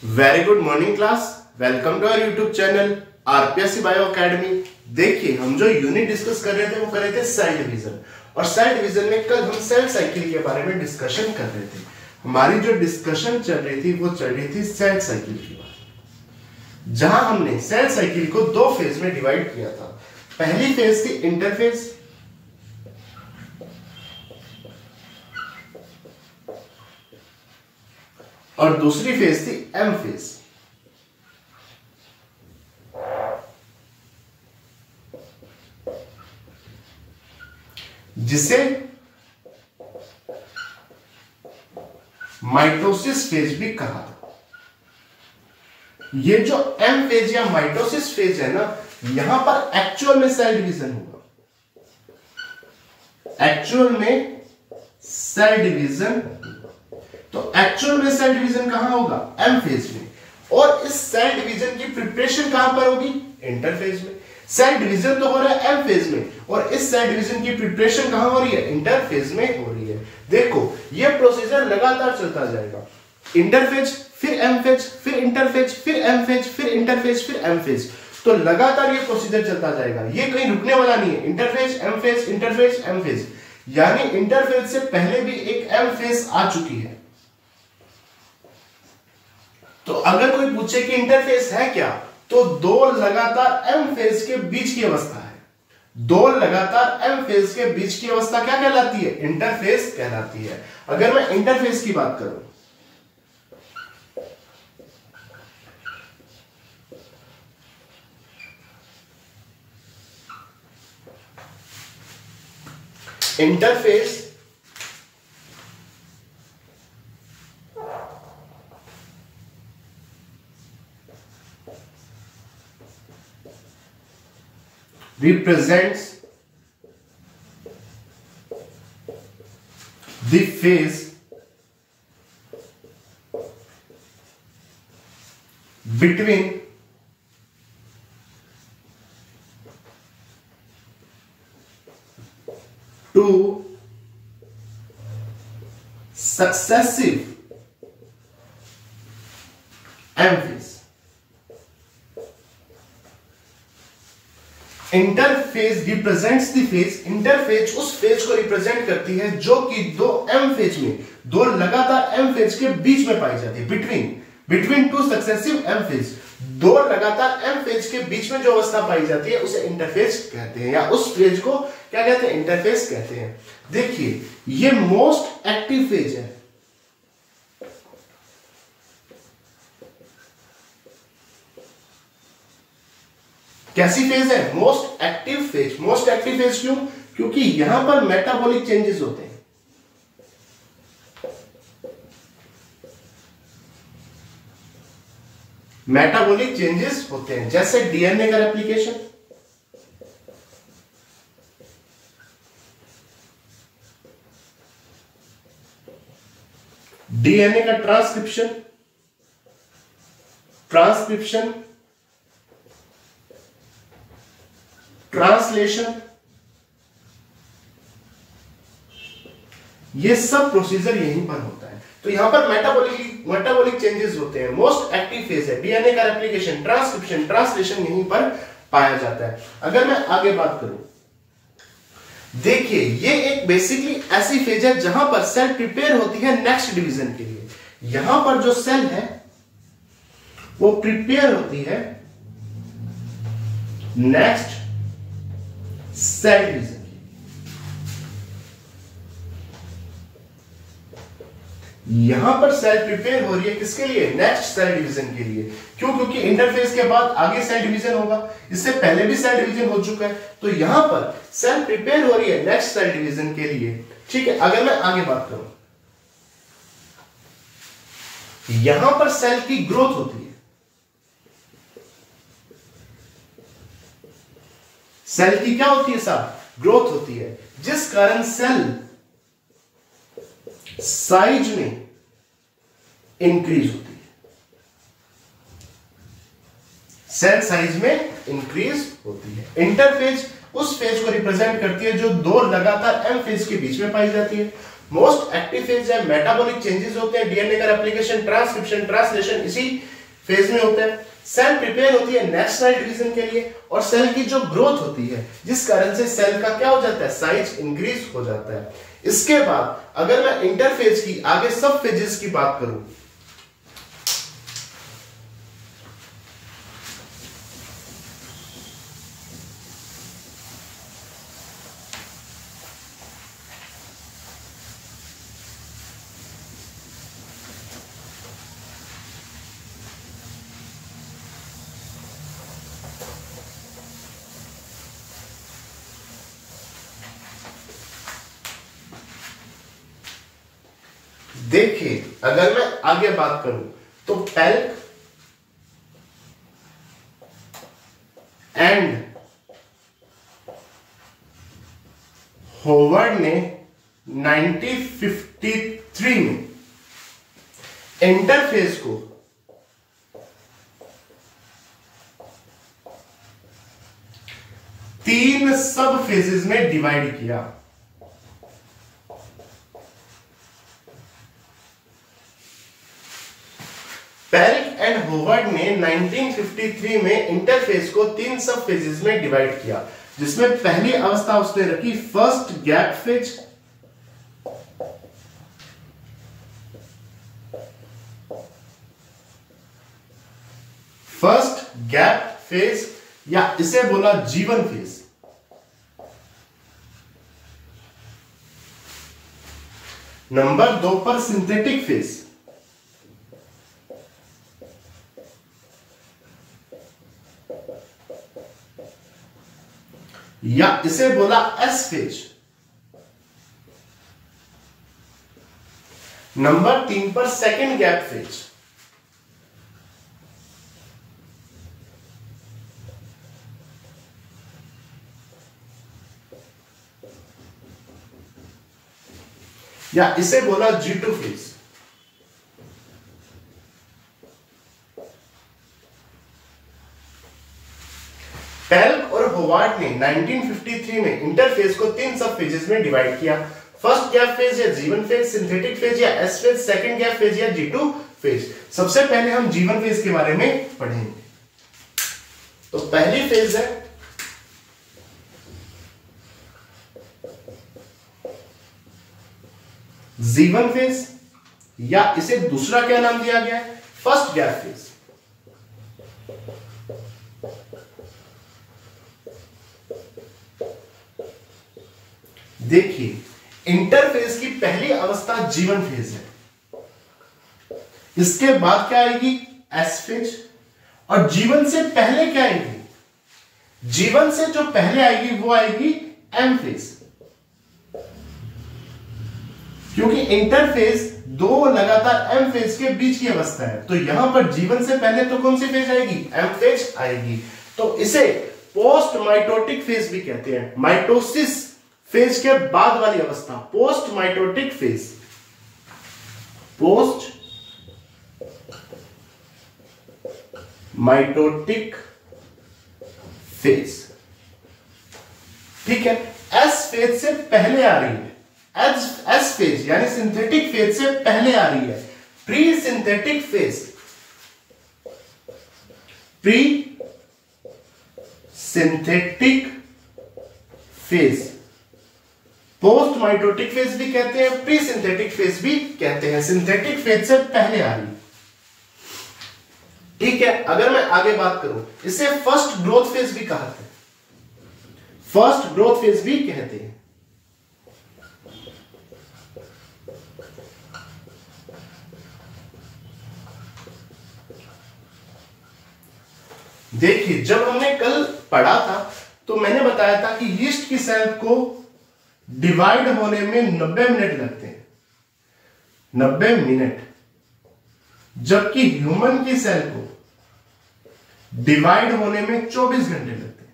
Very good morning class. Welcome to our YouTube channel RPSC bio academy. देखिए, हम जो unit discuss कर रहे थे वो कर रहे थे सेल डिवीजन, और सेल डिवीजन में कल हम सेल साइकिल के बारे में डिस्कशन कर रहे थे। हमारी जो डिस्कशन चल रही थी वो चल रही थी सेल साइकिल की बात, जहां हमने सेल साइकिल को दो फेज में डिवाइड किया था। पहली फेज थी इंटरफेज, और दूसरी फेज थी एम फेज। जिसे माइटोसिस फेज भी कहा था। ये जो एम फेज या माइटोसिस फेज है ना, यहां पर एक्चुअल में सेल डिवीजन होगा। एक्चुअल में सेल डिवीजन, तो एक्चुअल में सेल डिवीजन कहां होगा? एम फेज में। और इस सेल डिवीजन की प्रिपरेशन कहां पर होगी? इंटरफेज में। सेल डिवीजन तो हो रहा है एम फेज में, और इस सेल डिवीजन की प्रिपरेशन कहां हो रही है? इंटरफेज में हो रही है। देखो, यह प्रोसीजर लगातार चलता जाएगा। इंटरफेज, फिर एम फेज, फिर इंटरफेज, फिर एम फेज, फिर इंटरफेज, फिर एम फेज। तो लगातार ये प्रोसीजर चलता जाएगा, ये कहीं रुकने वाला नहीं है। Interphase, M phase, interphase, M phase. यानी इंटरफेज से पहले भी एक एम फेज आ चुकी है। तो अगर कोई पूछे कि इंटरफेस है क्या, तो दो लगातार एम फेज के बीच की अवस्था है। दो लगातार एम फेज के बीच की अवस्था क्या कहलाती है? इंटरफेस कहलाती है। अगर मैं इंटरफेस की बात करूं, interface represents the phase between two successive M phase। Interphase represents the phase. Interphase उस फेज को रिप्रेजेंट करती है जो कि दो एम फेज में, दो लगातार एम फेज के बीच में पाई जाती है। Between two successive M phase, दो लगातार एम फेज के बीच में जो अवस्था पाई जाती है उसे इंटरफेज कहते हैं, या उस फेज को क्या कहते हैं? इंटरफेज कहते हैं। देखिए, ये मोस्ट एक्टिव फेज है। कैसी फेज है? Most active phase. Most active phase क्यों? क्योंकि यहां पर मेटाबॉलिक चेंजेस होते हैं। मेटाबॉलिक चेंजेस होते हैं, जैसे डीएनए का रेप्लिकेशन, डीएनए का ट्रांसक्रिप्शन, ट्रांसलेशन, ये सब प्रोसीजर यहीं पर होता है। तो यहां पर मेटाबॉलिक चेंजेस होते हैं। मोस्ट एक्टिव फेज है। डीएनए का रेप्लिकेशन, ट्रांसक्रिप्शन, ट्रांसलेशन यहीं पर पाया जाता है। अगर मैं आगे बात करूं, देखिए, ये एक बेसिकली ऐसी फेज है जहां पर सेल प्रिपेयर होती है नेक्स्ट डिवीजन के लिए। यहां पर जो सेल है वो प्रिपेयर होती है नेक्स्ट सेल डिवीजन। यहां पर सेल प्रिपेयर हो रही है किसके लिए? नेक्स्ट सेल डिवीजन के लिए। क्यों? क्योंकि इंटरफेस के बाद आगे सेल डिवीजन होगा। इससे पहले भी सेल डिवीजन हो चुका है, तो यहां पर सेल प्रिपेयर हो रही है नेक्स्ट सेल डिवीजन के लिए। ठीक है, अगर मैं आगे बात करूं, यहां पर सेल की ग्रोथ होती है। सेल की क्या होती है साहब? ग्रोथ होती है, जिस कारण सेल साइज में इंक्रीज होती है। सेल साइज में इंक्रीज होती है। इंटरफेज उस फेज को रिप्रेजेंट करती है जो दो लगातार एम फेज के बीच में पाई जाती है। मोस्ट एक्टिव फेज है, मेटाबॉलिक चेंजेस होते हैं, डीएनए का रेप्लिकेशन, ट्रांसक्रिप्शन, ट्रांसलेशन इसी फेज में होता है। सेल प्रिपेयर होती है नेक्स्ट सेल डिवीजन के लिए, और सेल की जो ग्रोथ होती है जिस कारण से सेल का क्या हो जाता है, साइज इंक्रीज हो जाता है। इसके बाद अगर मैं इंटरफेज की आगे सब फेजेस की बात करूं, देखिए अगर मैं आगे बात करूं तो पेल्क एंड होवर्ड ने 1953 में इंटरफेज को तीन सब फेजेस में डिवाइड किया। पेरिक एंड होवर्ड ने 1953 में इंटरफेज को तीन सब फेजेस में डिवाइड किया, जिसमें पहली अवस्था उसने रखी फर्स्ट गैप फेज, या इसे बोला जीवन फेज। नंबर 2 पर सिंथेटिक फेज, या इसे बोला एस फेज। नंबर 3 पर सेकंड गैप फेज, या इसे बोला G2 फेज। पेल्क और होवार्ड ने 1953 में इंटरफेज को तीन सब फेजेस में डिवाइड किया, फर्स्ट गैप फेज या जीवन फेज, सिंथेटिक फेज या S phase, second gap phase या G2 फेज। सबसे पहले हम जीवन फेज के बारे में पढ़ेंगे। तो पहली फेज है जीवन फेज, या इसे दूसरा क्या नाम दिया गया है, फर्स्ट गैप फेज। देखिए इंटरफेज की पहली अवस्था जीवन फेज है, इसके बाद क्या आएगी, एस फेज, और जीवन से पहले क्या आएगी, जीवन से जो पहले आएगी वो आएगी एम फेज, क्योंकि इंटरफेज दो लगातार एम फेज के बीच की अवस्था है। तो यहां पर जीवन से पहले तो कौन सी फेज आएगी, एम फेज आएगी। तो इसे पोस्ट माइटोटिक फेज भी कहते हैं, माइटोसिस फेज के बाद वाली अवस्था post mitotic phase, post mitotic phase. ठीक है, एस फेज से पहले आ रही है, एस फेज यानी सिंथेटिक फेज से पहले आ रही है, pre synthetic phase, pre synthetic phase, post mitotic phase भी कहते हैं, प्री सिंथेटिक फेज भी कहते हैं, सिंथेटिक फेज से पहले आ रही। ठीक है, अगर मैं आगे बात करूं, इसे फर्स्ट ग्रोथ फेज भी कहते हैं, फर्स्ट ग्रोथ फेज भी कहते हैं। देखिए जब हमने कल पढ़ा था तो मैंने बताया था कि यीस्ट की सेल को डिवाइड होने में 90 मिनट लगते हैं, 90 मिनट, जबकि ह्यूमन की सेल को डिवाइड होने में 24 घंटे लगते हैं।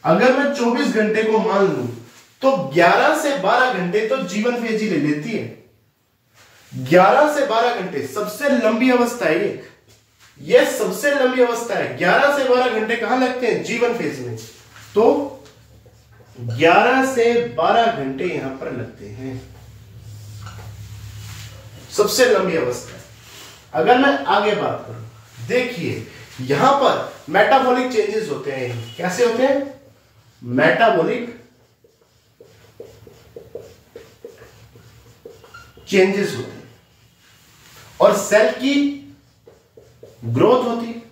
अगर मैं 24 घंटे को मान लूं तो 11 से 12 घंटे तो जीवन फेज ही ले लेती है। 11 से 12 घंटे सबसे लंबी अवस्था है ये सबसे लंबी अवस्था है। 11 से 12 घंटे कहां लगते हैं, जीवन फेज में। तो 11 से 12 घंटे यहां पर लगते हैं। सबसे लंबी अवस्था है। अगर मैं आगे बात करूं, देखिए यहां पर मेटाबॉलिक चेंजेस होते हैं। कैसे होते हैं? मेटाबॉलिक चेंजेस होते हैं और सेल की ग्रोथ होती है।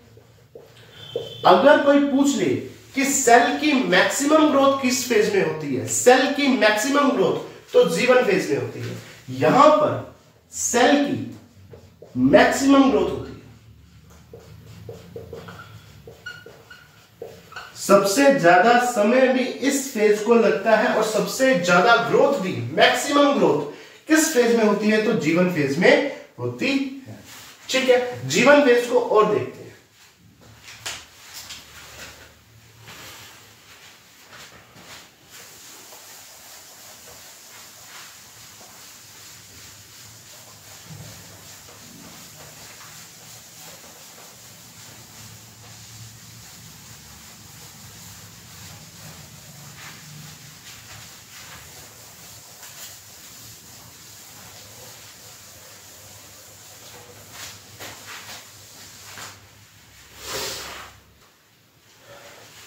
अगर कोई पूछ ले कि सेल की मैक्सिमम ग्रोथ किस फेज में होती है, सेल की मैक्सिमम ग्रोथ तो G1 फेज में होती है। यहां पर सेल की मैक्सिमम ग्रोथ होती है, सबसे ज्यादा समय भी इस फेज को लगता है और सबसे ज्यादा ग्रोथ भी, मैक्सिमम ग्रोथ किस फेज में होती है? तो G1 फेज में होती है। ठीक है, G1 फेज को और देखते हैं।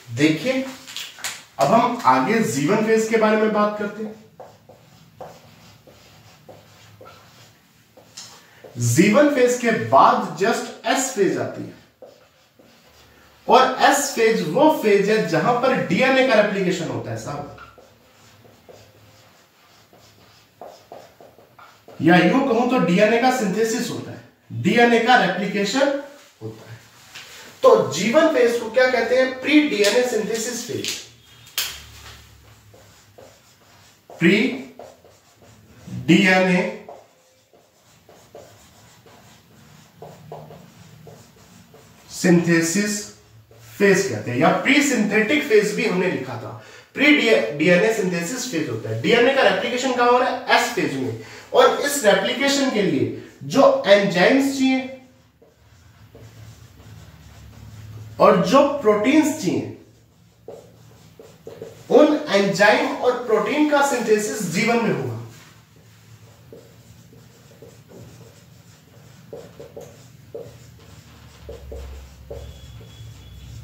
देखिए अब हम आगे G1 फेज के बारे में बात करते हैं। G1 फेज के बाद जस्ट S फेज आती है और S फेज वो फेज है जहां पर डीएनए का रेप्लिकेशन होता है साहब, या यूं कहूं तो डीएनए का सिंथेसिस होता है, डीएनए का रेप्लिकेशन होता है। तो G1 फेज को क्या कहते हैं? Pre DNA synthesis phase. Pre DNA synthesis phase कहते हैं, या प्री सिंथेटिक फेज भी हमने लिखा था। प्री डीएनए सिंथेसिस फेज होता है। डीएनए का रेप्लिकेशन कहां हो रहा है? एस फेज में। और इस रेप्लिकेशन के लिए जो एंजाइम्स चाहिए और जो प्रोटीन्स चाहिए, उन एंजाइम और प्रोटीन का सिंथेसिस G1 में होगा।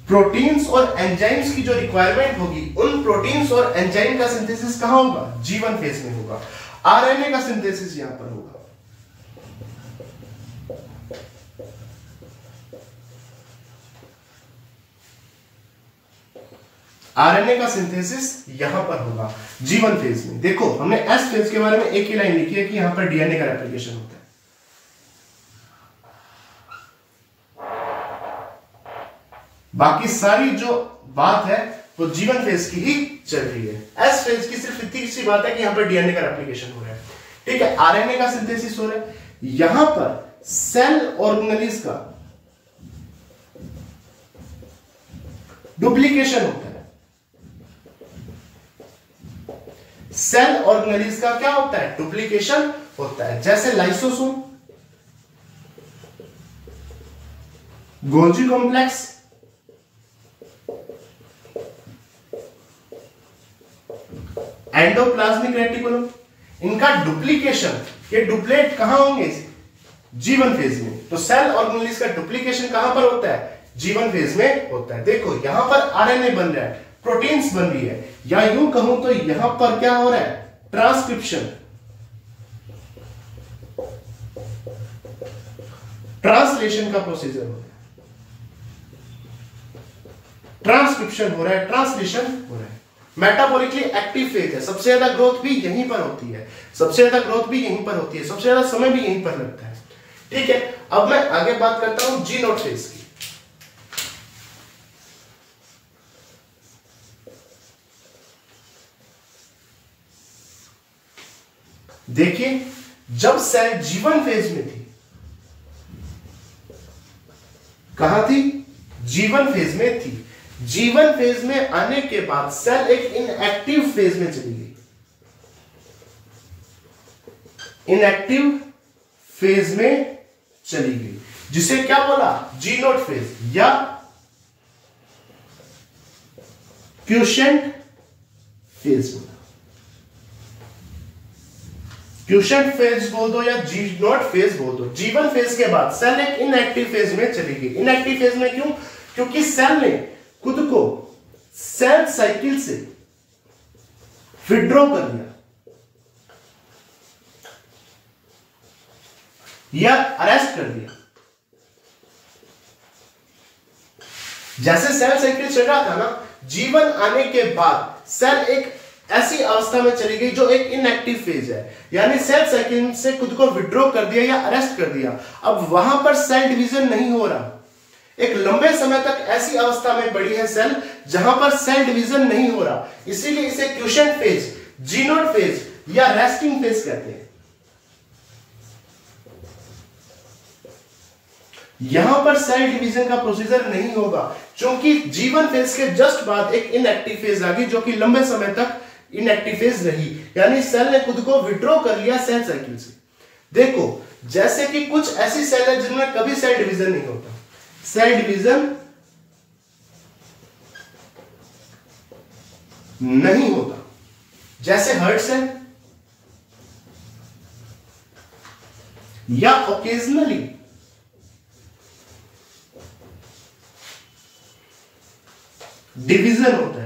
प्रोटीन्स और एंजाइम्स की जो रिक्वायरमेंट होगी, उन प्रोटीन्स और एंजाइम का सिंथेसिस कहां होगा? G1 फेज में होगा। आरएनए का सिंथेसिस यहां पर होगा। आरएनए का सिंथेसिस यहां पर होगा G1 फेज में। देखो हमने S फेज के बारे में एक ही लाइन लिखी है कि यहां पर डीएनए का रेप्लिकेशन होता है। बाकी सारी जो बात है वो G1 फेज की ही चल रही है। S फेज की सिर्फ इतनी सी बात है कि यहां पर डीएनए का रेप्लिकेशन हो रहा है। ठीक है, आरएनए का सिंथेसिस हो रहा है। यहां पर सेल ऑर्गेनेल्स का डुप्लीकेशन होता है। सेल ऑर्गेनेल्स का क्या होता है? डुप्लीकेशन होता है। जैसे lysosome, Golgi complex, endoplasmic reticulum, इनका डुप्लीकेशन, ये डुप्लेट कहां होंगे? G1 फेज में। तो सेल ऑर्गेनेल्स का डुप्लीकेशन कहां पर होता है? G1 फेज में होता है। देखो यहां पर आरएनए बन रहा है, प्रोटीन्स बन रही है, या यूं कहूं तो यहां पर क्या हो रहा है? ट्रांसक्रिप्शन, ट्रांसलेशन का प्रोसीजर हो रहा है, ट्रांसक्रिप्शन हो रहा है, ट्रांसलेशन हो रहा है। मेटाबॉलिकली एक्टिव फेज है। सबसे ज्यादा ग्रोथ भी यहीं पर होती है, सबसे ज्यादा ग्रोथ भी यहीं पर होती है, सबसे ज्यादा समय भी यहीं पर लगता है। ठीक है, अब मैं आगे बात करता हूं G0 फेज की। देखिए जब सेल G1 फेज में थी, कहां थी? G1 फेज में थी। G1 फेज में आने के बाद सेल एक इनएक्टिव फेज में चली गई। इनएक्टिव फेज में चली गई, जिसे क्या बोला? G0 फेज या क्यूशेंट फेज बोला। क्वेशंट फेज बोल दो या जी नॉट फेज बोल दो, G1 फेज के बाद सेल एक इनएक्टिव फेज में चलेगी। इनएक्टिव फेज में क्यों? क्योंकि सेल ने खुद को सेल साइकिल से विड्रॉ कर लिया या अरेस्ट कर दिया। जैसे सेल साइकिल चल रहा था ना, G1 आने के बाद सेल एक ऐसी अवस्था में चली गई जो एक इनएक्टिव फेज है, यानी सेल साइकिल से खुद को विड्रॉ कर दिया या अरेस्ट कर दिया। अब वहां पर सेल डिवीजन नहीं हो रहा, एक लंबे समय तक ऐसी अवस्था में पड़ी है सेल जहां पर सेल डिवीजन नहीं हो रहा, इसीलिए इसे क्वेशंट फेज, G0 फेज या रेस्टिंग फेज कहते हैं। यहां पर सेल डिवीजन का प्रोसीजर नहीं होगा क्योंकि G1 फेज के जस्ट बाद एक इनएक्टिव फेज आ गई जो कि लंबे समय तक इनएक्टिव फेज रही, यानी सेल ने खुद को विड्रॉ कर लिया सेल साइकिल से। देखो जैसे कि कुछ ऐसी सेल है जिनमें कभी सेल डिवीजन नहीं होता, सेल डिवीजन नहीं होता, जैसे हार्ट सेल या ओकेजनली डिवीजन होता है,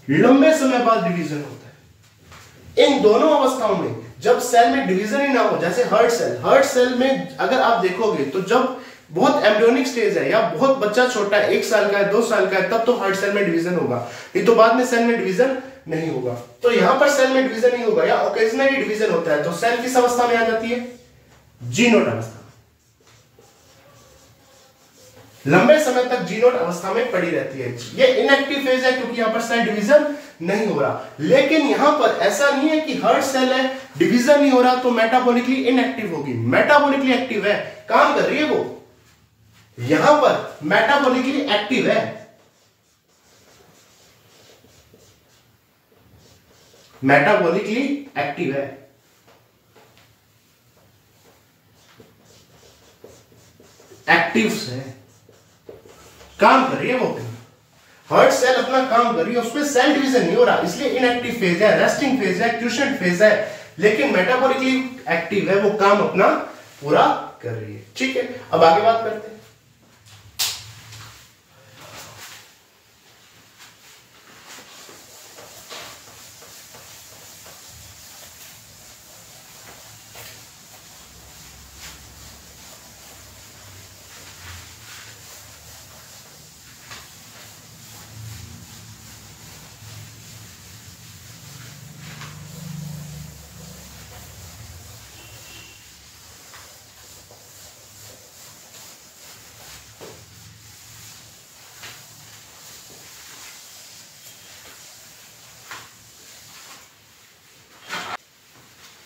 लंबे समय बाद डिवीजन होता है। इन दोनों अवस्थाओं में जब सेल में डिवीजन ही ना हो, जैसे हार्ट सेल में अगर आप देखोगे तो जब बहुत एम्ब्रियोनिक स्टेज है या बहुत बच्चा छोटा है, 1 साल का है, 2 साल का है, तब तो हार्ट सेल में डिवीजन होगा, नहीं तो बाद में सेल में डिवीजन नहीं होगा। तो यहां पर सेल में डिवीजन नहीं होगा या ओकेजनली डिवीजन होता है, तो सेल किस अवस्था में आ जाती है? G0 अवस्था। लंबे समय तक G0 अवस्था में पड़ी रहती है। ये इनएक्टिव फेज है क्योंकि यहां पर सेल डिवीजन नहीं हो रहा। लेकिन यहां पर ऐसा नहीं है कि हार्ट सेल है, डिवीजन नहीं हो रहा तो मेटाबॉलिकली इनएक्टिव होगी। मेटाबॉलिकली एक्टिव है, काम कर रही है वो, यहां पर मेटाबॉलिकली एक्टिव है। मेटाबॉलिकली एक्टिव है, एक्टिव है, काम कर रही है वो। हार्ट सेल अपना काम कर रही है, उसमें सेल डिवीजन नहीं हो रहा, इसलिए इनएक्टिव फेज है, रेस्टिंग फेज है, क्वेशंट फेज है। लेकिन मेटाबॉलिकली एक्टिव है, वो काम अपना पूरा कर रही है। ठीक है, अब आगे बात करते हैं।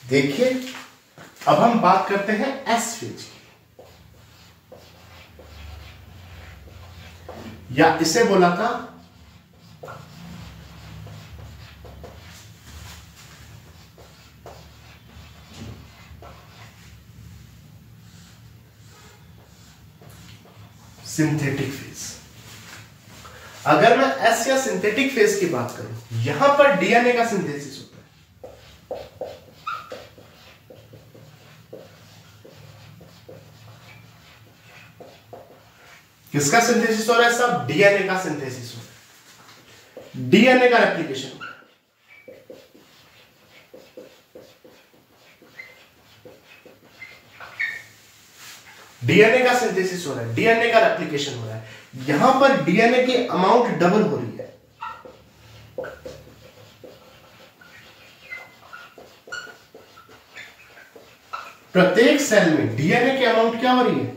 देखिए अब हम बात करते हैं एस फेज की, या इसे बोला था सिंथेटिक फेज। अगर मैं एस या सिंथेटिक फेज की बात करूं, यहां पर डीएनए का सिंथेसिस होता है। किसका सिंथेसिस हो रहा है? सब डीएनए का सिंथेसिस हो रहा है, डीएनए का रेप्लिकेशन हो रहा है। डीएनए का सिंथेसिस हो रहा है, डीएनए का रेप्लिकेशन हो रहा है। यहां पर डीएनए की अमाउंट डबल हो रही है। प्रत्येक सेल में डीएनए की अमाउंट क्या हो रही है?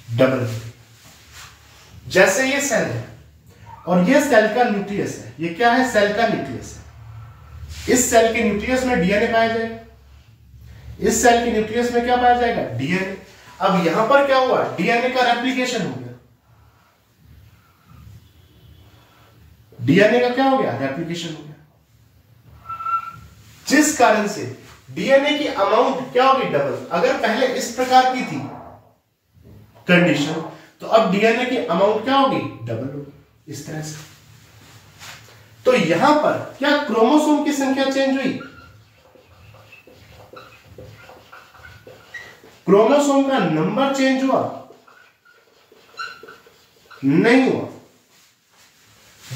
डबल। जैसे ये सेल है और ये सेल का न्यूक्लियस है, ये क्या है? सेल का न्यूक्लियस है। इस सेल के न्यूक्लियस में डीएनए पाया जाएगा, इस सेल के न्यूक्लियस में क्या पाया जाएगा? डीएनए। अब यहां पर क्या हुआ? डीएनए का रेप्लिकेशन हो गया। डीएनए का क्या हो गया? रेप्लिकेशन हो गया, जिस कारण से डीएनए की अमाउंट क्या होगी? डबल। अगर पहले इस प्रकार की थी कंडीशन, तो अब डीएनए की अमाउंट क्या होगी? डबल होगी, इस तरह से। तो यहां पर क्या क्रोमोसोम की संख्या चेंज हुई? क्रोमोसोम का नंबर चेंज हुआ? नहीं हुआ।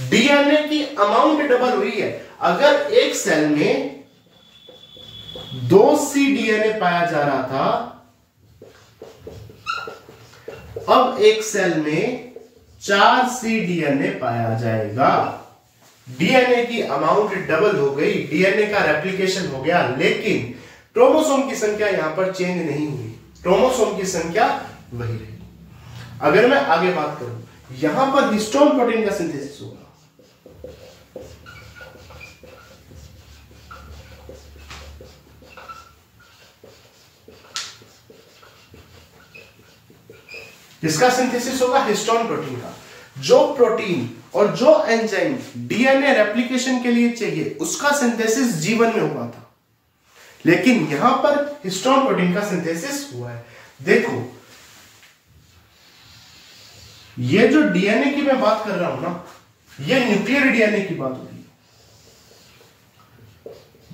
डीएनए की अमाउंट डबल हुई है। अगर एक सेल में 2 cDNA पाया जा रहा था, अब एक सेल में 4 cDNA पाया जाएगा। डीएनए की अमाउंट डबल हो गई, डीएनए का रेप्लिकेशन हो गया, लेकिन क्रोमोसोम की संख्या यहां पर चेंज नहीं हुई। क्रोमोसोम की संख्या वही रही। अगर मैं आगे बात करूं, यहां पर हिस्टोन प्रोटीन का सिंथेसिस होगा। किसका सिंथेसिस होगा? हिस्टोन प्रोटीन का। जो प्रोटीन और जो एंजाइम डीएनए रेप्लिकेशन के लिए चाहिए, उसका सिंथेसिस जीवन में हुआ था, लेकिन यहां पर हिस्टोन प्रोटीन का सिंथेसिस हुआ है। देखो, ये जो डीएनए की मैं बात कर रहा हूं ना, ये न्यूक्लियर डीएनए की बात हो रही है,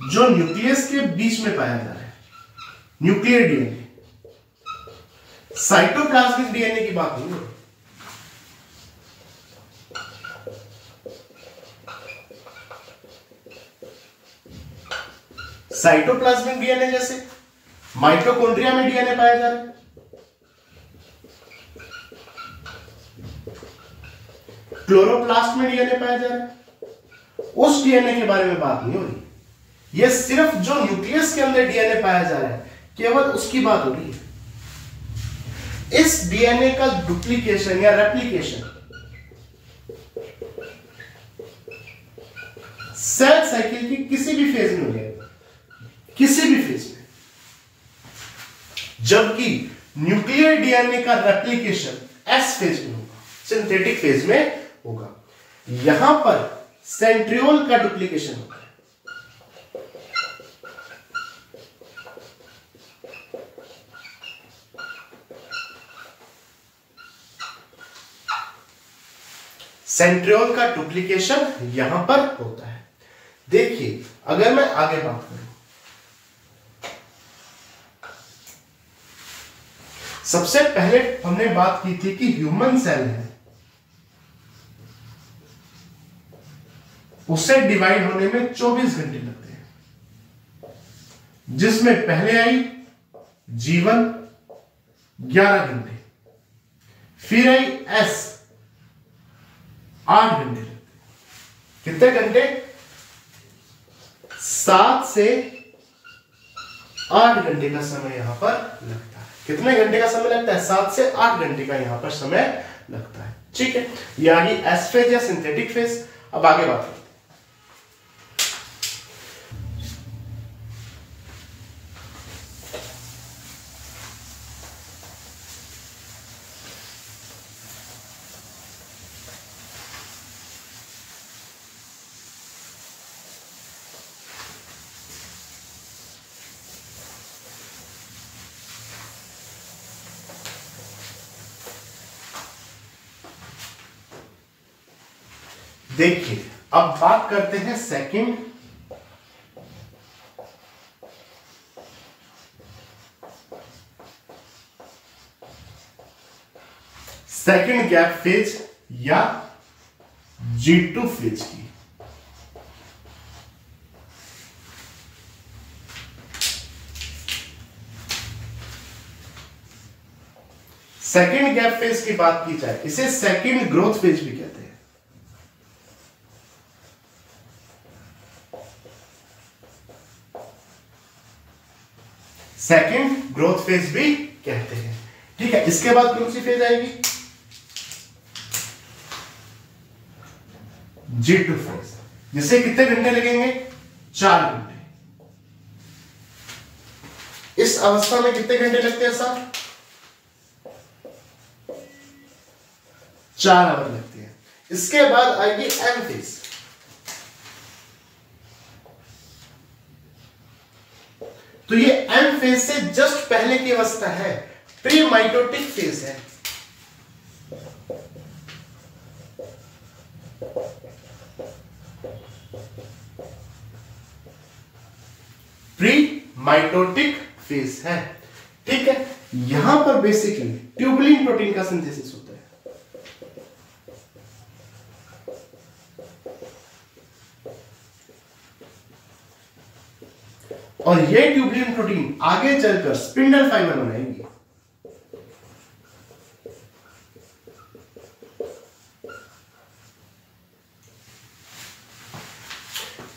जो न्यूक्लियस के बीच में पाया जा रहा है, न्यूक्लियर डीएनए। साइटोप्लाज्मिक डीएनए की बात नहीं हो रही। साइटोप्लाज्मिक डीएनए जैसे माइटोकॉन्ड्रिया में डीएनए पाया जा रहा है, क्लोरोप्लास्ट में डीएनए पाया जा रहा है, उस डीएनए के बारे में बात नहीं हो रही। यह सिर्फ जो न्यूक्लियस के अंदर डीएनए पाया जा रहा है, केवल उसकी बात हो रही है। इस डीएनए का डुप्लीकेशन या रेप्लिकेशन सेल साइकिल की किसी भी फेज में हो जाएगा, किसी भी फेज में, जबकि न्यूक्लियर डीएनए का रेप्लिकेशन एस फेज में होगा, सिंथेटिक फेज में होगा। यहां पर सेंट्रियोल का डुप्लीकेशन होगा। सेंट्रियोल का डुप्लीकेशन यहां पर होता है। देखिए, अगर मैं आगे बात करूं, सबसे पहले हमने बात की थी कि ह्यूमन सेल है, उसे डिवाइड होने में 24 घंटे लगते हैं, जिसमें पहले आई जीवन 11 घंटे, फिर आई एस 8 घंटे लगते हैं। कितने घंटे? 7 से 8 घंटे का समय यहां पर लगता है। कितने घंटे का समय लगता है? 7 से 8 घंटे का यहां पर समय लगता है। ठीक है, यानी एस फेज या सिंथेटिक फेज। अब आगे बात करते हैं। देखिए, अब बात करते हैं सेकंड गैप फेज या G2 फेज की। सेकंड गैप फेज की बात की जाए, इसे सेकंड ग्रोथ फेज भी कहते हैं। सेकंड ग्रोथ फेज भी कहते हैं। ठीक है, इसके बाद कौन सी फेज आएगी? G2 फेज, जिसे कितने घंटे लगेंगे? 4 घंटे। इस अवस्था में कितने घंटे लगते हैं सर? 4 आवर लगते हैं। इसके बाद आएगी एम फेज। तो ये एम फेज से जस्ट पहले की अवस्था है, प्री माइटोटिक फेज है। प्री माइटोटिक फेज है। ठीक है, यहां पर बेसिकली ट्यूबुलिन प्रोटीन का सिंथेसिस होता है। और ये ट्यूबुलिन प्रोटीन आगे चलकर स्पिंडल फाइबर बनाएंगी।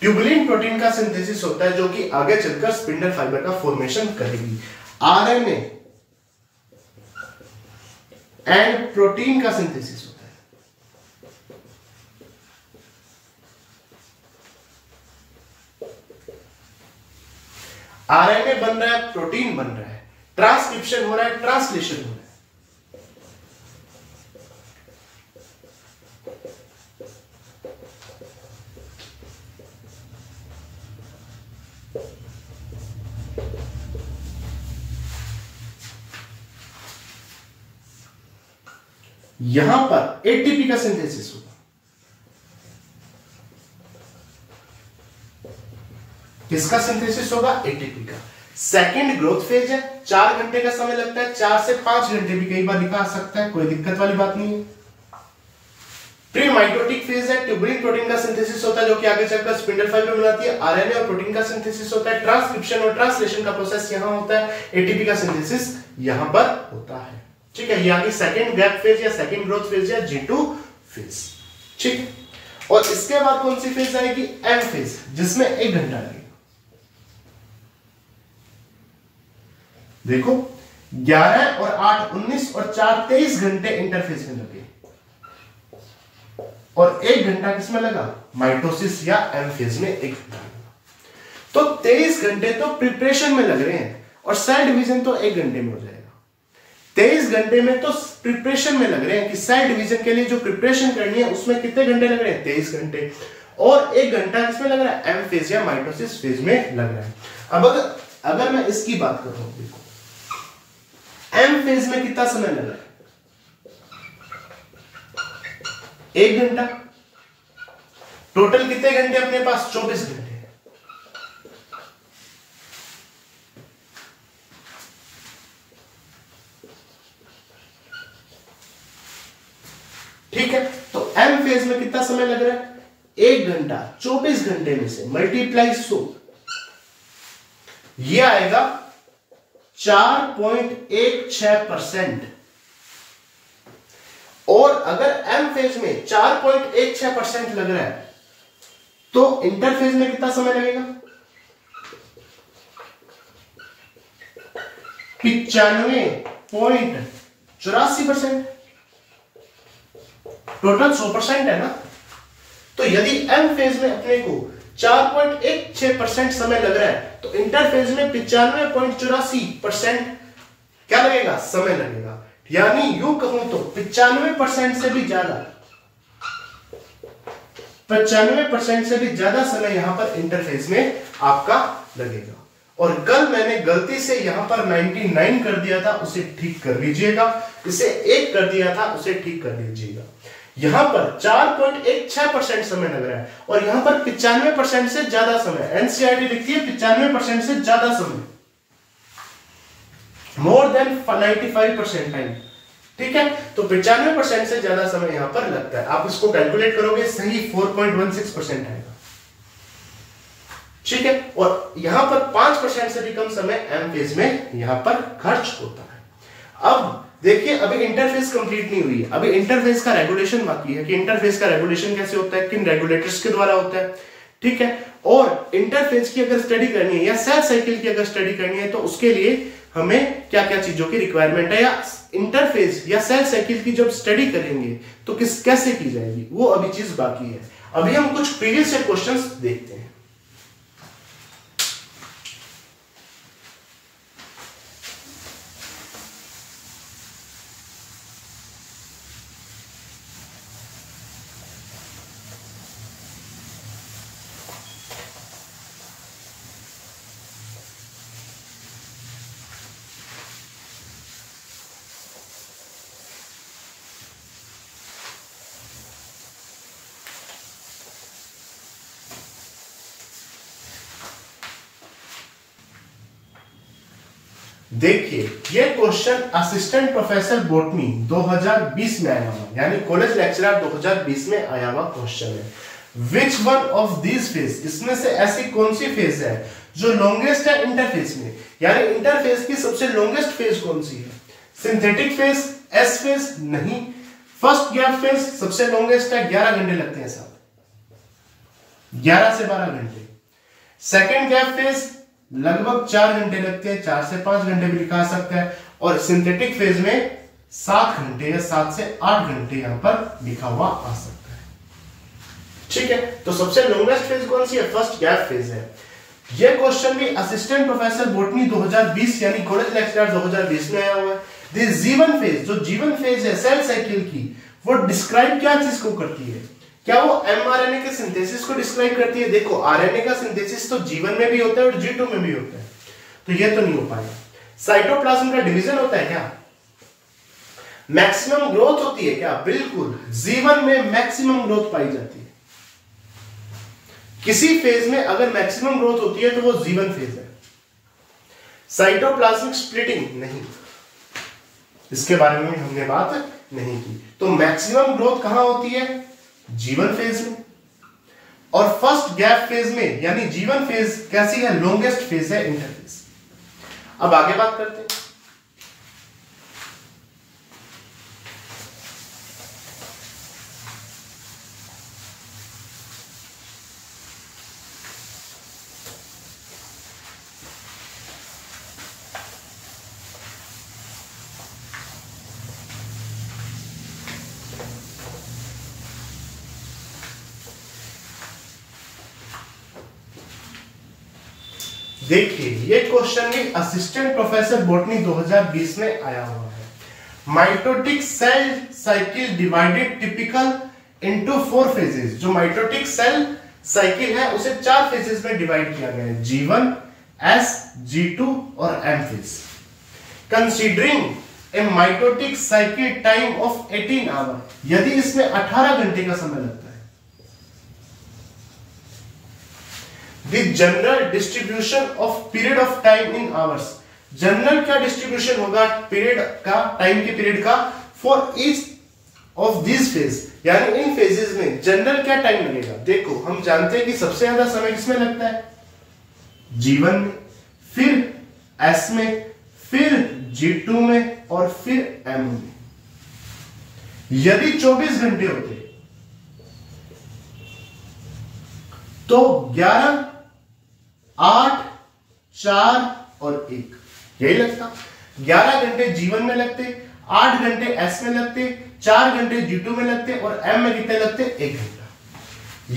ट्यूबुलिन प्रोटीन का सिंथेसिस होता है जो कि आगे चलकर स्पिंडल फाइबर का फॉर्मेशन करेगी। आरएनए एंड प्रोटीन का सिंथेसिस होता है। आरएनए बन रहा है, प्रोटीन बन रहा है, ट्रांसक्रिप्शन हो रहा है, ट्रांसलेशन हो रहा है। यहां पर एटीपी का सिंथेसिस होगा। किसका सिंथेसिस होगा? एटीपी का। सेकंड ग्रोथ फेज है, 4 घंटे का समय लगता है, 4 से 5 घंटे भी कई बार दिखा सकता है, कोई दिक्कत वाली बात नहीं है। प्री माइटोटिक फेज है, ट्यूबुलिन प्रोटीन का सिंथेसिस होता है जो कि आगे चलकर स्पिंडल फाइबर बनाती है। आरएनए और प्रोटीन का सिंथेसिस होता है, ट्रांसक्रिप्शन और ट्रांसलेशन का प्रोसेस यहां होता है, एटीपी का सिंथेसिस यहां पर होता है। ठीक है, ये आगे सेकंड गैप फेज या सेकंड ग्रोथ फेज या G2 फेज। ठीक है, और इसके बाद कौन सी फेज आएगी? एम फेज, जिसमें 1 घंटा लगेगा। देखो 11 और 8 19 और 4 23 घंटे इंटरफेज में लगे और 1 घंटा किसमें लगा? माइटोसिस या एम फेज में 1 घंटा लगा। तो 23 घंटे तो प्रिपरेशन में लग रहे हैं और सेल डिवीजन तो 1 घंटे में हो जाएगा। 23 घंटे में तो प्रिपरेशन में लग रहे हैं कि सेल डिवीजन के लिए जो प्रिपरेशन करनी है उसमें कितने घंटे लग रहे हैं? 23 घंटे। और 1 घंटा किसमें लग रहा है? एम फेज या माइटोसिस फेज में लग रहा है। अब अगर मैं इसकी बात कर रहा हूं, देखो एम फेज में कितना समय लग रहा है? 1 घंटा। टोटल कितने घंटे अपने पास? 24 घंटे। ठीक है, तो एम फेज में कितना समय लग रहा है? 1 घंटा। 24 घंटे में से मल्टीप्लाई 100, ये आएगा 4.16%। और अगर एम फेज में 4.16% लग रहा है तो इंटरफेज में कितना समय लगेगा? 95.84%। टोटल 100% है ना। तो यदि एम फेज में अपने को 4.16% समय लग रहा है तो इंटरफेज में 95.84% क्या लगेगा? समय लगेगा। यानी यूं कहूं तो 95% से भी ज्यादा, 95% से भी ज्यादा समय यहां पर इंटरफेज में आपका लगेगा। और कल मैंने गलती से यहां पर 99 कर दिया था, उसे ठीक कर लीजिएगा। इसे 1 कर दिया था, उसे ठीक कर लीजिएगा। यहां पर 4.16% समय लग रहा है और यहां पर 95% से ज्यादा समय। एनसीईआरटी लिखती है 95% से ज्यादा समय, मोर देन 95% टाइम। ठीक है, तो 95% से ज्यादा समय यहां पर लगता है। आप इसको कैलकुलेट करोगे, सही 4.16% आएगा। ठीक है, और यहां पर 5% से भी कम समय एम फेज में यहां पर खर्च होता है। अब देखिए, अभी इंटरफेस कंप्लीट नहीं हुई है, अभी इंटरफेस का रेगुलेशन बाकी है कि इंटरफेस का रेगुलेशन कैसे होता है, किन रेगुलेटर्स के द्वारा होता है। ठीक है, और इंटरफेस की अगर स्टडी करनी है या सेल साइकिल की अगर स्टडी करनी है तो उसके लिए हमें क्या क्या चीजों की रिक्वायरमेंट है, या इंटरफेस या सेल साइकिल की जब स्टडी करेंगे तो कैसे की जाएगी, वो अभी चीज बाकी है। अभी हम कुछ प्रीवियस क्वेश्चंस देखते हैं। देखिए ये क्वेश्चन असिस्टेंट प्रोफेसर बॉटनी 2020 में आया हुआ, यानी कॉलेज लेक्चरर 2020 में आया हुआ क्वेश्चन है। Which one of these phase, इसमें से ऐसी कौन सी फेज है जो लॉन्गेस्ट है इंटरफेस में, यानी इंटरफेस की सबसे लॉन्गेस्ट फेज कौन सी है? Synthetic phase, S phase? नहीं। फर्स्ट गैप फेज सबसे लॉन्गेस्ट है, 11 घंटे लगते हैं साहब, 11 से 12 घंटे। सेकेंड गैप फेज लगभग 4 घंटे लगते हैं, 4 से 5 घंटे भी लिखा सकता है। और सिंथेटिक फेज में 7 घंटे या 7 से 8 घंटे यहां पर लिखा हुआ आ सकता है। ठीक है, तो सबसे लॉन्गेस्ट फेज कौन सी है? फर्स्ट गैप फेज है। यह क्वेश्चन भी असिस्टेंट प्रोफेसर बॉटनी 2020 यानी कॉलेज लेक्चरर 2020 में आया हुआ है। दिस जीवन फेज, जो जीवन फेज है सेल साइकिल की, वो डिस्क्राइब क्या चीज को करती है? क्या वो एमआरएनए के सिंथेसिस को डिस्क्राइब करती है? देखो आरएनए का सिंथेसिस तो जीवन में भी होता है और G2 में भी होता है, तो ये तो नहीं हो पाएगा। साइटोप्लाज्म का डिवीजन होता है क्या? मैक्सिमम ग्रोथ होती है क्या? बिल्कुल, जीवन में मैक्सिमम ग्रोथ पाई जाती है। किसी फेज में अगर मैक्सिमम ग्रोथ होती है तो वो जीवन फेज है। साइटोप्लाज्मिक स्प्लिटिंग नहीं, इसके बारे में हमने बात नहीं की। तो मैक्सिमम ग्रोथ कहां होती है? जीवन फेज में। और फर्स्ट गैप फेज में, यानी जीवन फेज कैसी है? लॉन्गेस्ट फेज है इंटरफेज। अब आगे बात करते हैं। देखिए ये क्वेश्चन भी असिस्टेंट प्रोफेसर बॉटनी 2020 में आया हुआ है। Mitotic cell cycle divided typical into 4 phases. जो माइटोटिक सेल साइकिल है उसे 4 फेजेस में डिवाइड किया गया है, G1, S, G2 और M phase. Considering a mitotic cycle time of 18 hour, यदि इसमें 18 घंटे का समय लगता है। The general distribution of period of time in hours, general क्या डिस्ट्रीब्यूशन होगा पीरियड का, टाइम के पीरियड का, for each of this phase, यानी इन फेजेस में जनरल क्या टाइम लगेगा? देखो हम जानते हैं कि सबसे ज्यादा समय किसमें लगता है? G1 में, फिर S में, फिर G2 में और फिर M में। यदि 24 घंटे होते तो 11, 8, 4 और 1 यही लगता। 11 घंटे G1 में लगते, 8 घंटे S में लगते, 4 घंटे G2 में लगते और M में कितने लगते? 1 घंटा।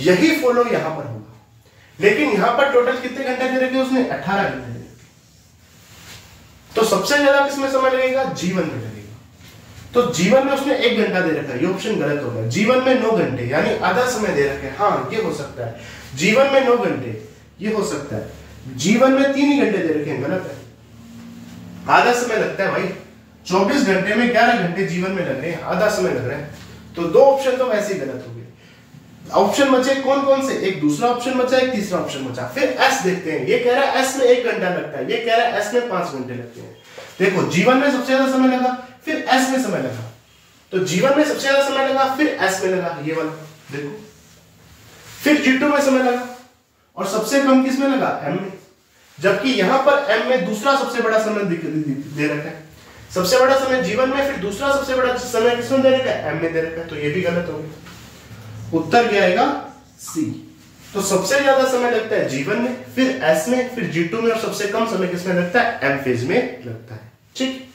यही फॉलो यहां पर होगा, लेकिन यहां पर टोटल कितने घंटे दे रखे उसने? 18 घंटे दे रखे। तो सबसे ज्यादा किसमें समय लगेगा? G1 में लगेगा। तो G1 में उसने 1 घंटा दे रखा है, ये ऑप्शन गलत हो गया। G1 में 9 घंटे यानी आधा समय दे रखे हैं, हाँ ये हो सकता है। G1 में 9 घंटे ये हो सकता है। G1 में 3 ही घंटे दे रखे हैं, गलत है, आधा समय लगता है भाई। 24 घंटे में 11 घंटे G1 में लग रहे हैं, आधा समय लग रहा है। तो 2 ऑप्शन तो वैसे ही गलत हो गए। ऑप्शन बचे कौन कौन से? एक दूसरा ऑप्शन बचा, एक तीसरा ऑप्शन बचा। फिर S देखते हैं, ये कह रहा है S में 1 घंटा लगता है, ये कह रहा है S में 5 घंटे लगते हैं। देखो G1 में सबसे ज्यादा समय लगा, फिर S में समय लगा, तो G1 में सबसे ज्यादा समय लगा, फिर S में लगा, ये वाला देखो, फिर G2 में समय लगा और सबसे कम किस में लगा? M में। जबकि यहां पर M में दूसरा सबसे बड़ा समय दे रखा है। सबसे बड़ा समय G1 में, फिर दूसरा सबसे बड़ा समय किसमें दे रखा है? M में दे रखा है, तो ये भी गलत हो गया। उत्तर क्या आएगा? C। तो सबसे ज्यादा समय लगता है G1 में, फिर S में, फिर G2 में और सबसे कम समय किसमें लगता है? M फेज में लगता है। ठीक।